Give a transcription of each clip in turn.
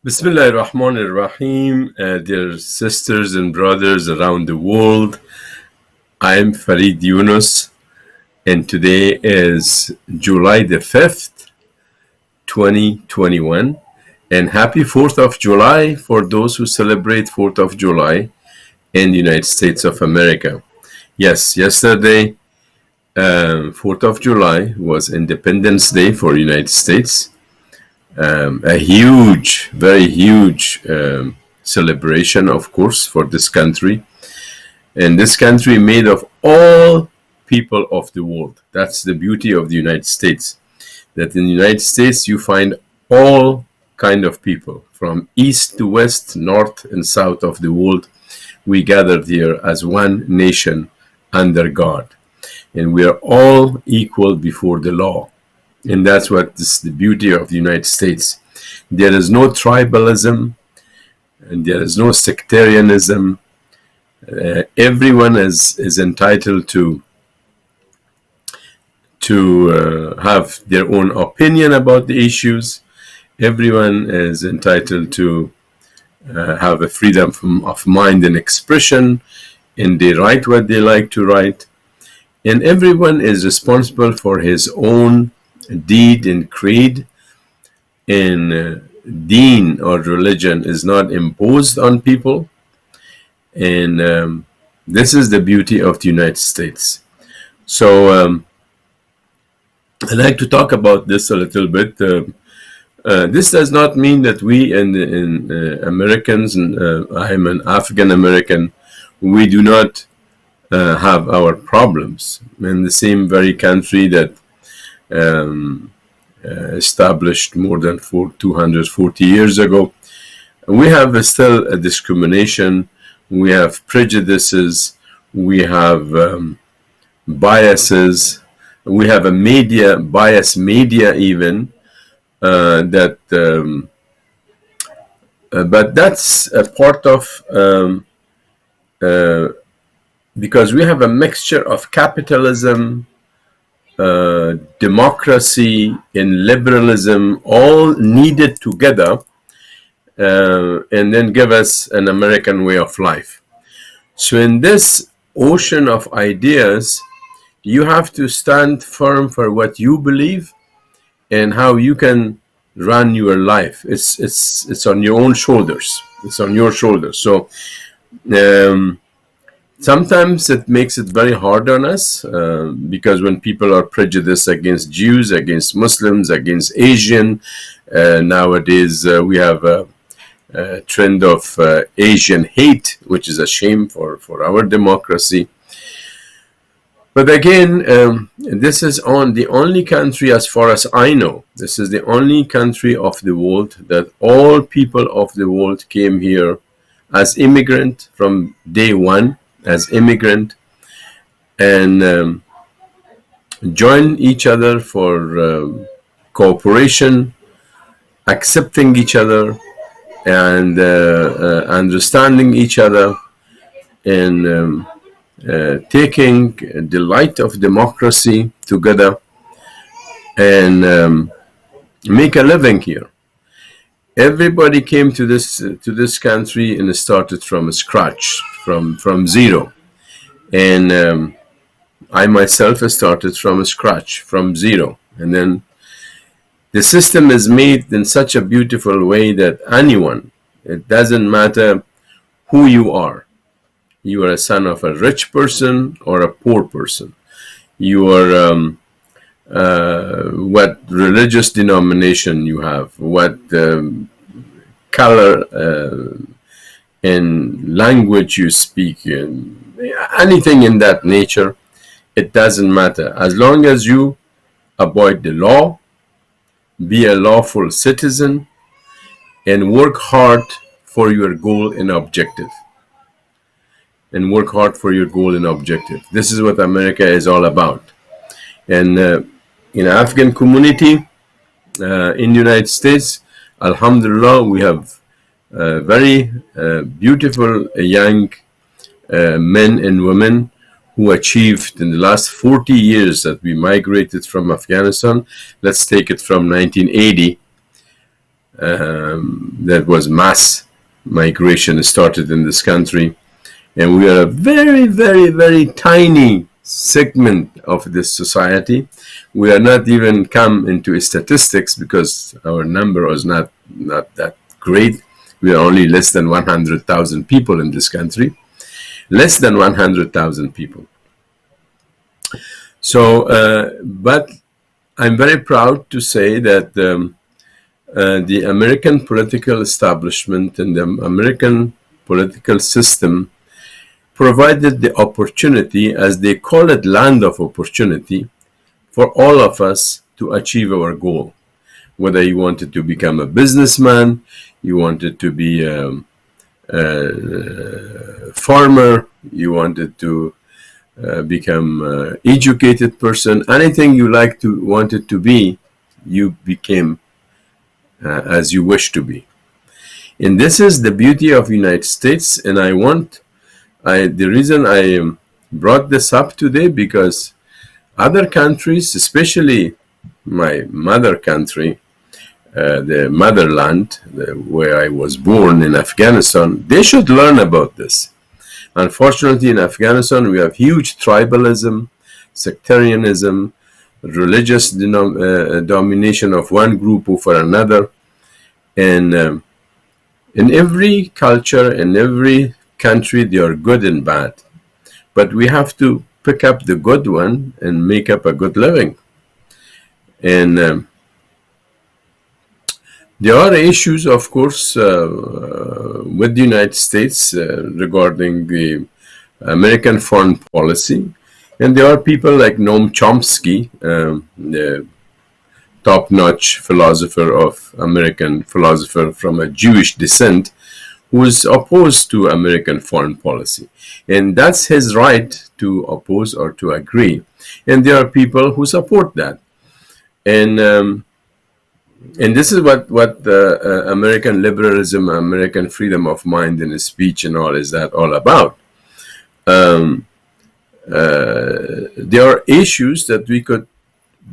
Bismillah ar-Rahman ar-Rahim, dear sisters and brothers around the world. I am Farid Younos, and today is July the 5th, 2021. And happy 4th of July for those who celebrate 4th of July in the United States of America. Yes, yesterday, 4th of July was Independence Day for the United States. A huge, very huge celebration, of course, for this country. And this country made of all people of the world. That's the beauty of the United States. That in the United States, you find all kind of people, from east to west, north and south of the world. We gathered here as one nation under God. And we are all equal before the law. And that's what is the beauty of the United States. There is no tribalism, and there is no sectarianism. Everyone is entitled to have their own opinion about the issues. Everyone is entitled to have a freedom of mind and expression, and they write what they like to write. And everyone is responsible for his own deed and creed, and deen or religion is not imposed on people. And this is the beauty of the United States. So I'd like to talk about this a little bit. This does not mean that we in Americans, and I'm an African American, we do not have our problems in the same very country that established more than 240 years ago. We have still a discrimination, we have prejudices, we have biases, we have a bias media even, but that's a part of, because we have a mixture of capitalism, democracy and liberalism all needed together, and then give us an American way of life. So in this ocean of ideas, you have to stand firm for what you believe and how you can run your life. It's on your own shoulders. It's on your shoulders. So sometimes it makes it very hard on us, because when people are prejudiced against Jews, against Muslims, against Asian, nowadays we have a trend of Asian hate, which is a shame for our democracy. But again, this is the only country, as far as I know, this is the only country of the world that all people of the world came here as immigrant from day one, as immigrant, and join each other for cooperation, accepting each other, and understanding each other, and taking the light of democracy together, and make a living here. Everybody came to this country and started from scratch, from zero. And I myself started from scratch, from zero. And then the system is made in such a beautiful way that anyone, it doesn't matter who you are a son of a rich person or a poor person. You are what religious denomination you have, what color and language you speak, and anything in that nature, it doesn't matter. As long as you abide the law, be a lawful citizen, and work hard for your goal and objective. This is what America is all about. And in Afghan community in the United States, alhamdulillah, we have very beautiful young men and women who achieved in the last 40 years that we migrated from Afghanistan. Let's take it from 1980. that was mass migration started in this country. And we are a very, very, very tiny segment of this society. We are not even come into statistics because our number was not that great. We are only less than 100,000 people in this country. Less than 100,000 people. So, but I'm very proud to say that the American political establishment and the American political system provided the opportunity, as they call it, land of opportunity, for all of us to achieve our goal. Whether you wanted to become a businessman, you wanted to be a farmer, you wanted to become an educated person, anything you wanted to be, you became as you wish to be. And this is the beauty of the United States. And the reason I brought this up today, because other countries, especially my mother country, the motherland, where I was born in Afghanistan, they should learn about this. Unfortunately, in Afghanistan, we have huge tribalism, sectarianism, religious domination of one group over another. And in every culture, in every country, they are good and bad. But we have to pick up the good one and make up a good living. And there are issues, of course, with the United States regarding the American foreign policy. And there are people like Noam Chomsky, the top-notch American philosopher from a Jewish descent, who is opposed to American foreign policy. And that's his right to oppose or to agree. And there are people who support that. And this is what American liberalism, American freedom of mind and speech and all is that all about. There are issues that we could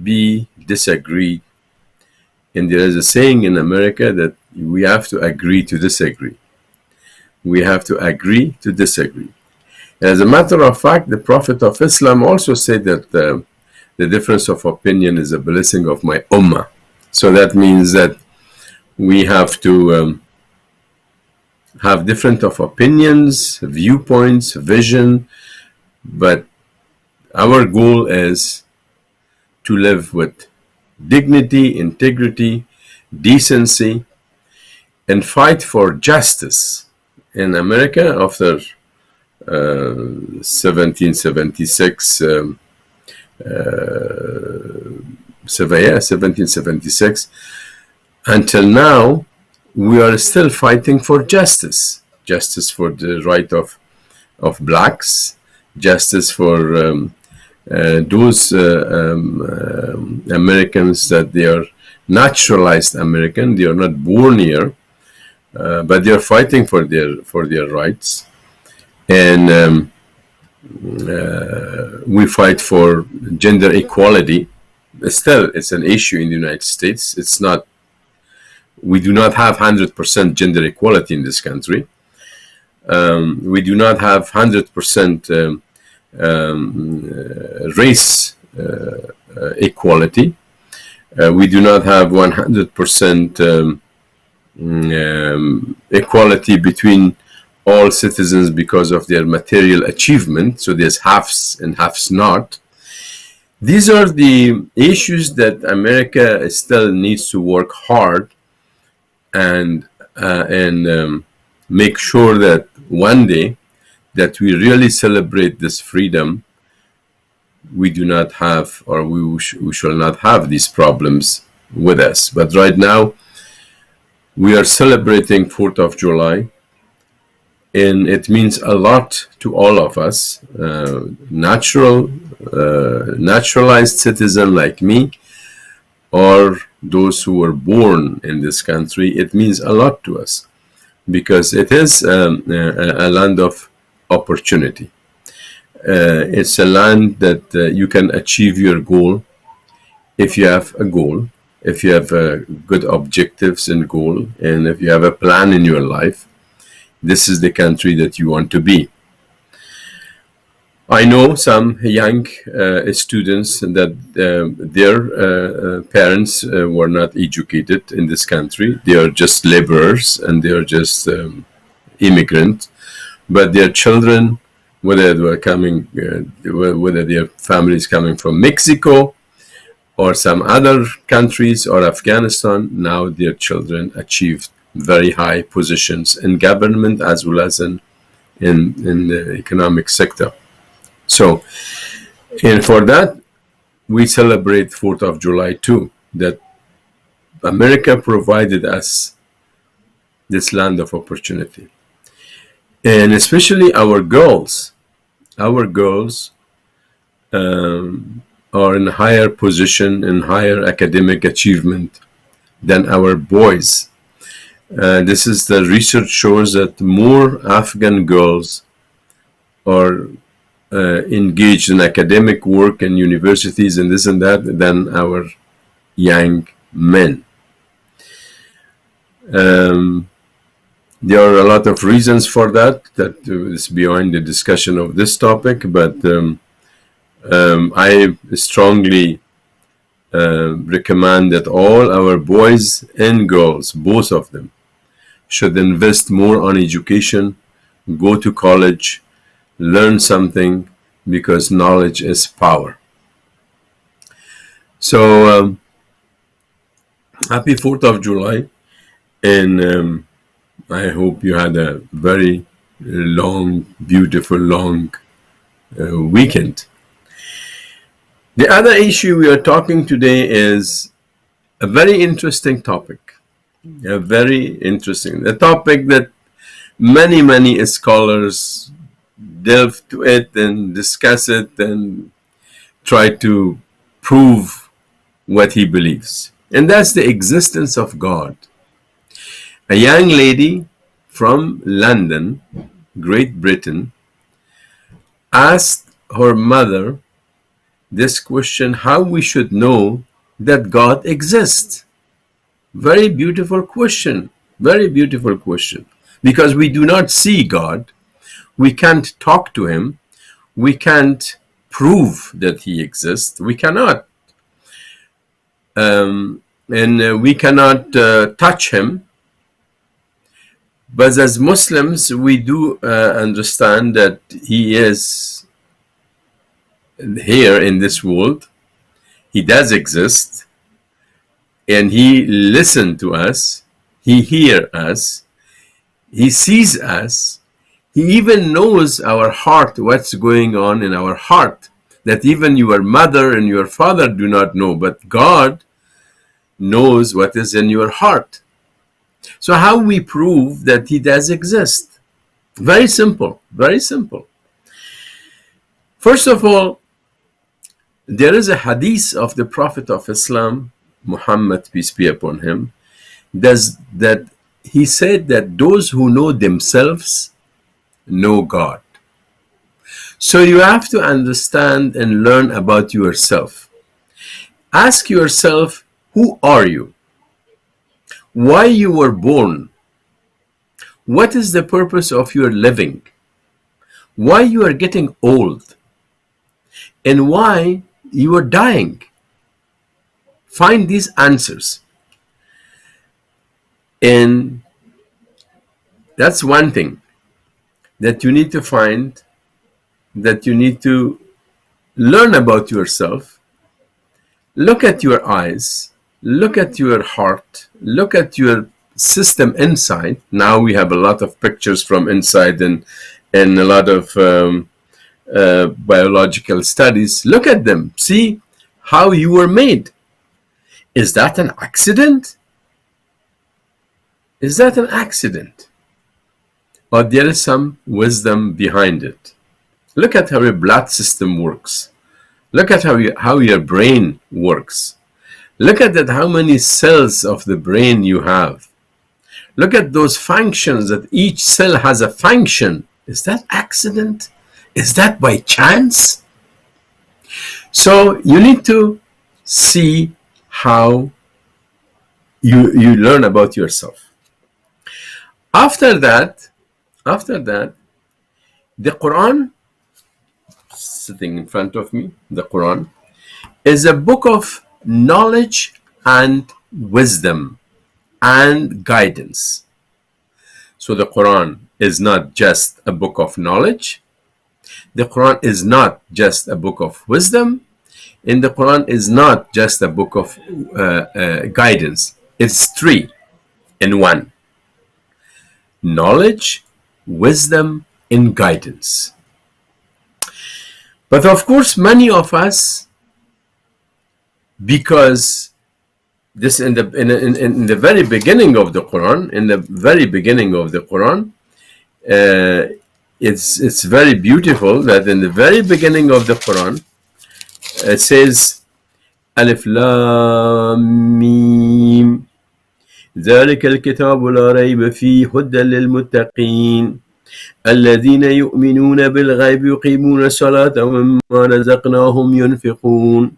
be disagreed. And there is a saying in America that we have to agree to disagree. We have to agree to disagree. As a matter of fact, the Prophet of Islam also said that the difference of opinion is a blessing of my ummah. So that means that we have to have different of opinions, viewpoints, vision, but our goal is to live with dignity, integrity, decency, and fight for justice. In America, after 1776, 1776, until now, we are still fighting for justice. Justice for the right of blacks, justice for those Americans that they are naturalized American, they are not born here, but they are fighting for their rights. And we fight for gender equality. Still, it's an issue in the United States. It's not. We do not have 100% gender equality in this country. We do not have 100% race equality. We do not have 100% equality between all citizens because of their material achievement. So there's haves and haves not. These are the issues that America still needs to work hard and make sure that one day that we really celebrate this freedom. We do not have, or we shall not have these problems with us. But right now, we are celebrating 4th of July, and it means a lot to all of us, naturalized citizen like me, or those who were born in this country. It means a lot to us because it is a land of opportunity. It's a land that you can achieve your goal if you have a goal, if you have good objectives and goal, and if you have a plan in your life, this is the country that you want to be. I know some young students that their parents were not educated in this country. They are just laborers and they are just immigrants. But their children, whether they were coming, whether their family is coming from Mexico or some other countries or Afghanistan, now their children achieved very high positions in government as well as in the economic sector. So, and for that, we celebrate 4th of July too, that America provided us this land of opportunity. And especially our girls are in higher position and higher academic achievement than our boys. This is the research shows that more Afghan girls are engaged in academic work and universities and this and that than our young men. There are a lot of reasons for that is beyond the discussion of this topic, but I strongly recommend that all our boys and girls, both of them, should invest more on education, go to college, learn something, because knowledge is power. So happy 4th of July, and I hope you had a very long, beautiful, long weekend. The other issue we are talking today is a very interesting topic. A topic that many scholars delve to it and discuss it and try to prove what he believes. And that's the existence of God. A young lady from London, Great Britain, asked her mother this question, how we should know that God exists. Very beautiful question. Because we do not see God. We can't talk to him. We can't prove that he exists. We cannot. And we cannot touch him. But as Muslims, we do understand that he is here in this world. He does exist. And he listens to us. He hears us. He sees us. He even knows our heart, what's going on in our heart, that even your mother and your father do not know, but God knows what is in your heart. So how we prove that he does exist? Very simple. First of all, there is a hadith of the Prophet of Islam, Muhammad, peace be upon him, that he said that those who know themselves know God. So you have to understand and learn about yourself. Ask yourself, who are you? Why you were born? What is the purpose of your living? Why you are getting old? And why you are dying? Find these answers. And that's one thing that you need to find, that you need to learn about yourself. Look at your eyes, look at your heart, look at your system inside. Now we have a lot of pictures from inside and a lot of biological studies. Look at them, see how you were made. Is that an accident? Is that an accident? Or there is some wisdom behind it? Look at how your blood system works. Look at how your brain works. Look at that, how many cells of the brain you have. Look at those functions, that each cell has a function. Is that accident? Is that by chance? So you need to see how you learn about yourself. After that, the Quran, sitting in front of me, the Quran is a book of knowledge and wisdom and guidance. So the Quran is not just a book of knowledge. The Quran is not just a book of wisdom. And the Quran is not just a book of guidance. It's three in one: knowledge, wisdom, and guidance. But of course, many of us, because this in the very beginning of the Quran, it's very beautiful that in the very beginning of the Quran, it says, Alif Lam Mim, ذلك الكتاب لا ريب فيه هدى للمتقين الذين يؤمنون بالغيب يقيمون الصلاة ومما رزقناهم ينفقون.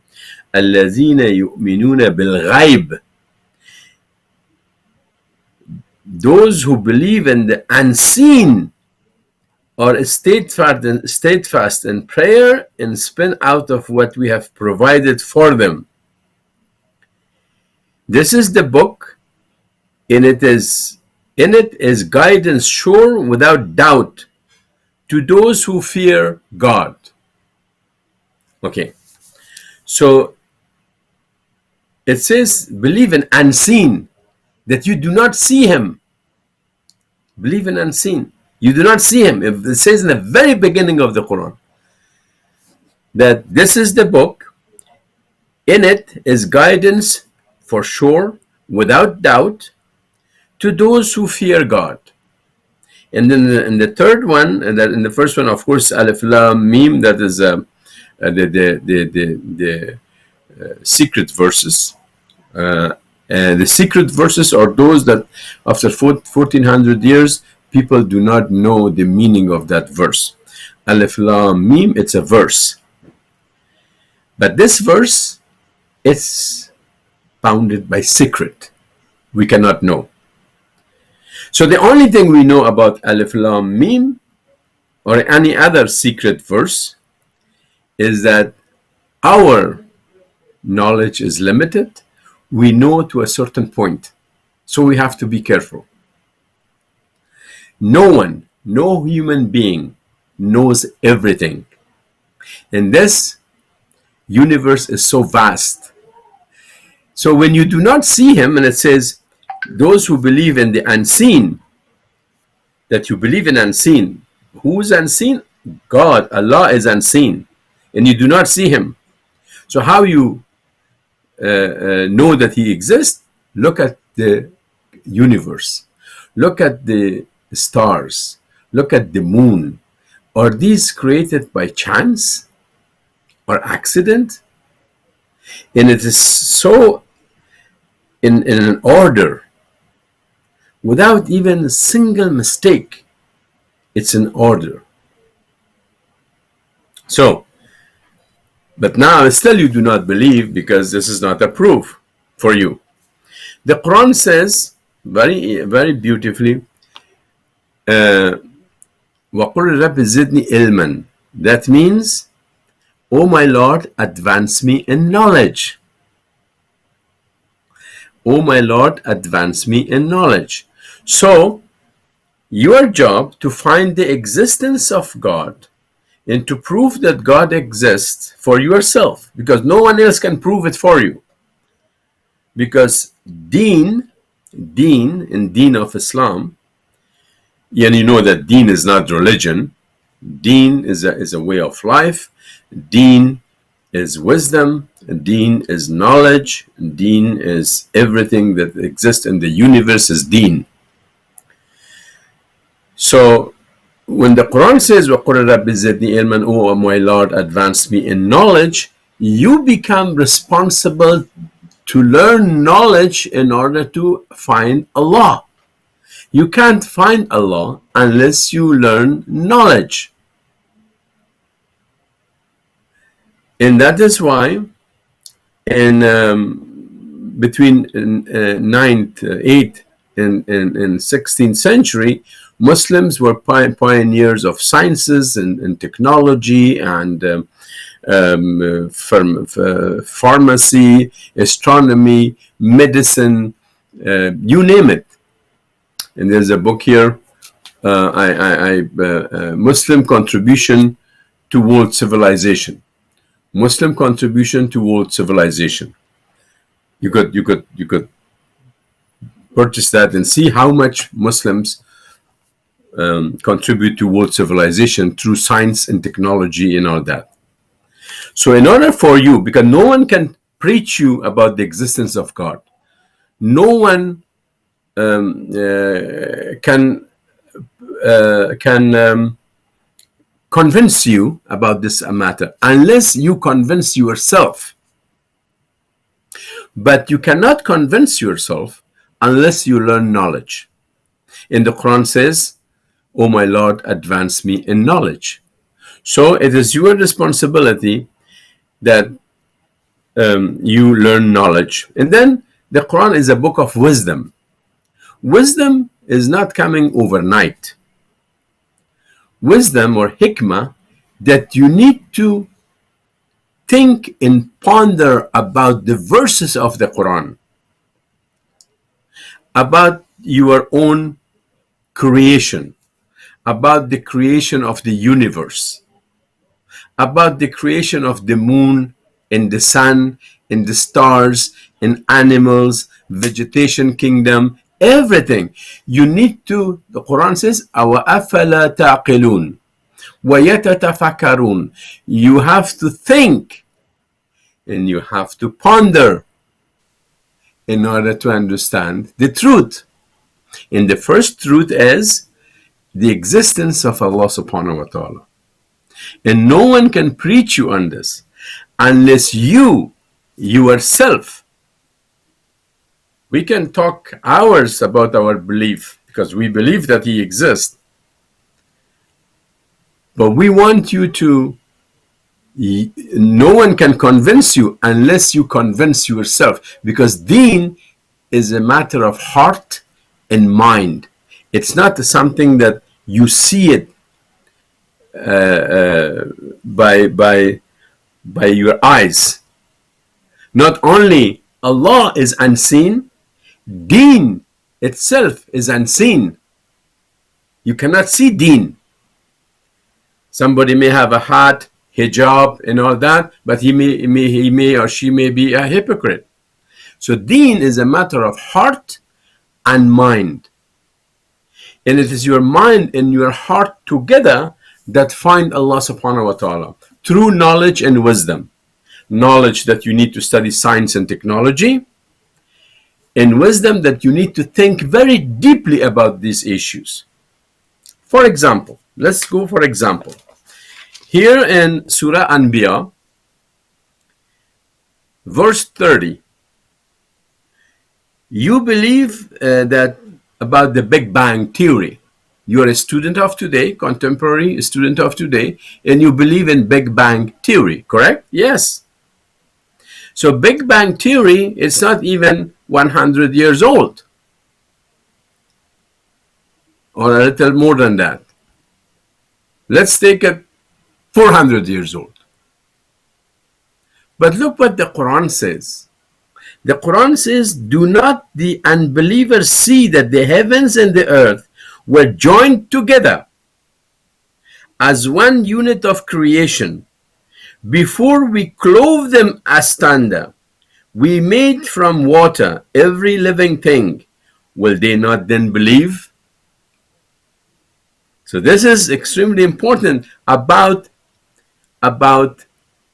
الذين يؤمنون بالغيب, those who believe in the unseen are steadfast in prayer and spend out of what we have provided for them. This is the book, and in it is guidance sure without doubt to those who fear God. Okay, so it says believe in unseen, that you do not see him. Believe in unseen. You do not see him. It says in the very beginning of the Quran that this is the book. In it is guidance for sure, without doubt, to those who fear God. And then in the third one, and that in the first one, of course, Alif Lam Mim, that is the secret verses. The secret verses are those that after 1400 years, people do not know the meaning of that verse. Alif Lam Mim, it's a verse. But this verse is bounded by secret. We cannot know. So the only thing we know about Alif Lam Mim or any other secret verse is that our knowledge is limited. We know to a certain point. So we have to be careful. No human being knows everything. And this universe is so vast. So when you do not see him, and it says, those who believe in the unseen, that you believe in unseen. Who is unseen? God, Allah is unseen. And you do not see him. So how you know that he exists? Look at the universe. Look at the stars. Look at the moon. Are these created by chance or accident? And it is so in an order, without even a single mistake. It's an order. So, but now still you do not believe because this is not a proof for you. The Quran says very, very beautifully, وَقُلْ رَبِّ زِدْنِي عِلْمًا. That means, oh my Lord, advance me in knowledge. Oh my Lord, advance me in knowledge. So, your job to find the existence of God and to prove that God exists for yourself, because no one else can prove it for you. Because deen of Islam, and you know that deen is not religion. Deen is a way of life. Deen is wisdom. Deen is knowledge. Deen is everything that exists in the universe is deen. So when the Quran says, وَقُلْ رَبِّ زِدْنِي عِلْمًا, oh my Lord, advance me in knowledge, you become responsible to learn knowledge in order to find Allah. You can't find Allah unless you learn knowledge. And that is why in between 9th, 8th, and 16th century, Muslims were pioneers of sciences and technology and pharmacy, astronomy, medicine, you name it. And there's a book here, Muslim Contribution to World Civilization. Muslim Contribution to World Civilization. You could purchase that and see how much Muslims contribute to world civilization through science and technology and all that. So in order for you, because no one can preach you about the existence of God, no one can convince you about this matter unless you convince yourself. But you cannot convince yourself unless you learn knowledge. And the Quran says, "O my Lord, advance me in knowledge." So it is your responsibility that you learn knowledge. And then the Quran is a book of wisdom. Wisdom is not coming overnight. Wisdom or hikmah that you need to think and ponder about the verses of the Quran, about your own creation, about the creation of the universe, about the creation of the moon and the sun and the stars and animals, vegetation kingdom, everything. You need to, the Quran says, أَوَأَفَلَا تَعْقِلُونَ وَيَتَتَفَكَّرُونَ. You have to think and you have to ponder in order to understand the truth. And the first truth is the existence of Allah subhanahu wa ta'ala. And no one can preach you on this unless you yourself. We can talk hours about our belief because we believe that He exists. But we want you to, no one can convince you unless you convince yourself, because deen is a matter of heart and mind. It's not something that you see it by your eyes. Not only Allah is unseen, deen itself is unseen. You cannot see deen. Somebody may have a hat, hijab, and all that, but he may or she may be a hypocrite. So deen is a matter of heart and mind. And it is your mind and your heart together that find Allah subhanahu wa ta'ala through knowledge and wisdom. Knowledge that you need to study science and technology, and wisdom that you need to think very deeply about these issues. For example, let's go for example. Here in Surah Anbiya, verse 30, you believe that about the Big Bang theory. You're a student of today, contemporary student of today, and you believe in Big Bang theory, correct? Yes. So Big Bang theory is not even 100 years old, or a little more than that. Let's take it 400 years old. But look what the Quran says. The Quran says, "Do not the unbelievers see that the heavens and the earth were joined together as one unit of creation before we clove them asunder? We made from water every living thing. Will they not then believe?" So this is extremely important about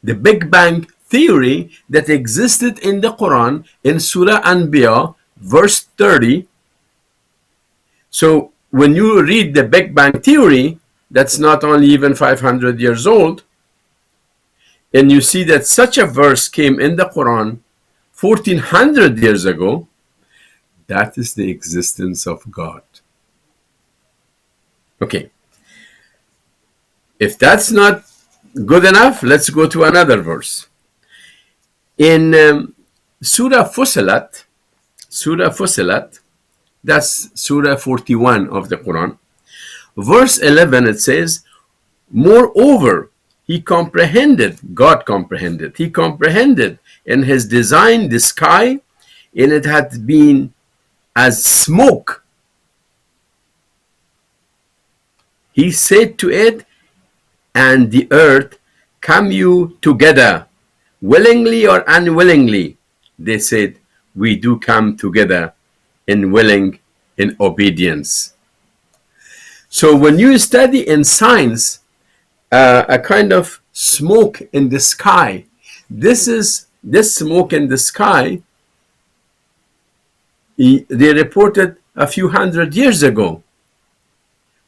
the Big Bang theory that existed in the Quran in Surah Anbiya, verse 30. So when you read the Big Bang theory, that's not only even 500 years old, and you see that such a verse came in the Quran 1400 years ago, that is the existence of God. Okay. If that's not good enough, let's go to another verse. In Surah Fussilat, that's Surah 41 of the Quran. Verse 11, it says, moreover, God comprehended in his design the sky, and it had been as smoke. He said to it and the earth, come you together, willingly or unwillingly. They said, we do come together in willing, in obedience. So when you study in science, a kind of smoke in the sky, this smoke in the sky, they reported a few hundred years ago,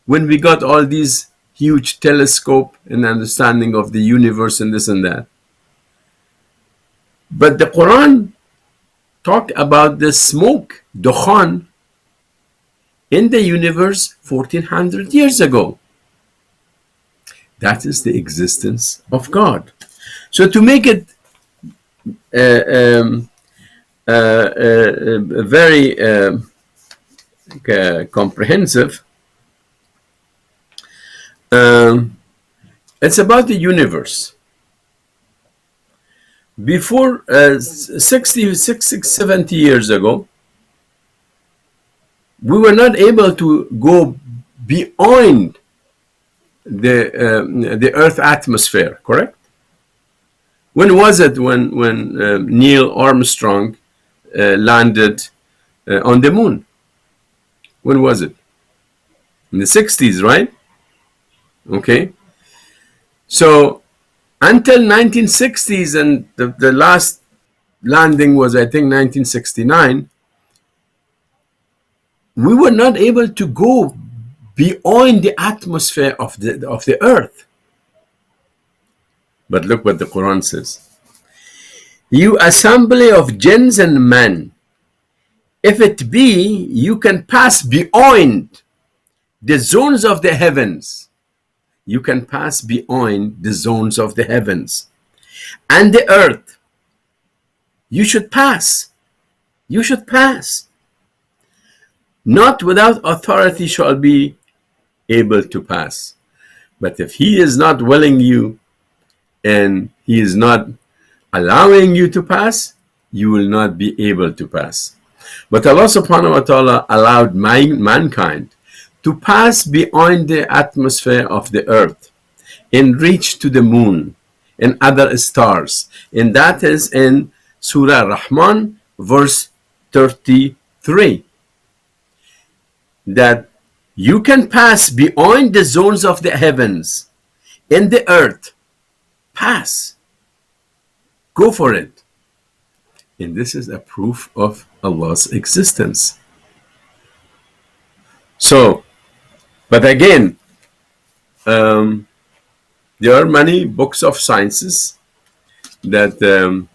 when we got all these huge telescope and understanding of the universe and this and that. But the Quran talked about the smoke, dukhan, in the universe 1400 years ago. That is the existence of God. So to make it very comprehensive, it's about the universe. Before 70 years ago, we were not able to go beyond the Earth atmosphere, correct? When was it when Neil Armstrong landed on the moon? When was it? In the 60s, right? Okay. So until 1960s, and the last landing was, I think, 1969, we were not able to go beyond the atmosphere of the earth. But look what the Quran says. You assembly of jinns and men, if it be you can pass beyond the zones of the heavens, you can pass beyond the zones of the heavens and the earth, you should pass. You should pass. Not without authority shall be able to pass. But if he is not willing you and he is not allowing you to pass, you will not be able to pass. But Allah subhanahu wa ta'ala allowed mankind to pass beyond the atmosphere of the earth and reach to the moon and other stars. And that is in Surah Rahman, verse 33. That you can pass beyond the zones of the heavens and the earth. Pass. Go for it. And this is a proof of Allah's existence. So, but again, there are many books of sciences that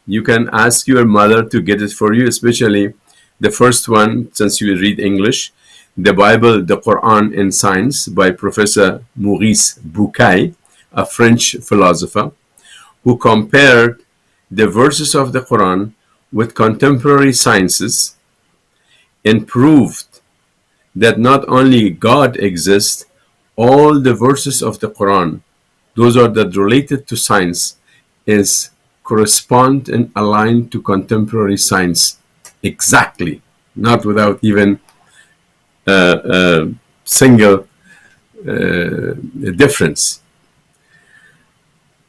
you can ask your mother to get it for you, especially the first one, since you read English, the Bible, the Quran and Science by Professor Maurice Bucaille, a French philosopher, who compared the verses of the Quran with contemporary sciences and proved that not only God exists, all the verses of the Quran, those are that related to science, is correspond and aligned to contemporary science exactly, not without even single difference.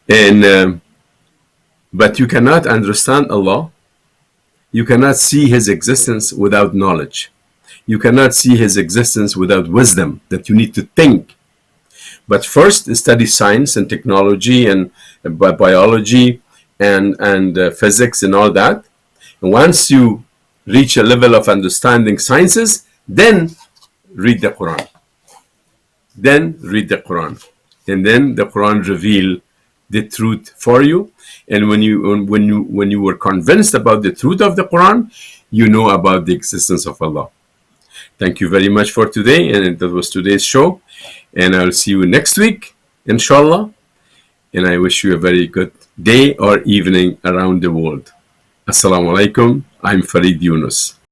And but you cannot understand Allah, you cannot see his existence without knowledge, you cannot see his existence without wisdom, that you need to think. But first study science and technology and biology and physics and all that. And once you reach a level of understanding sciences, then read the Quran. Then read the Quran. And then the Quran reveal the truth for you. And when you were convinced about the truth of the Quran, you know about the existence of Allah. Thank you very much for today. And that was today's show. And I'll see you next week, inshallah. And I wish you a very good day or evening around the world. Assalamu alaikum. I'm Farid Younos.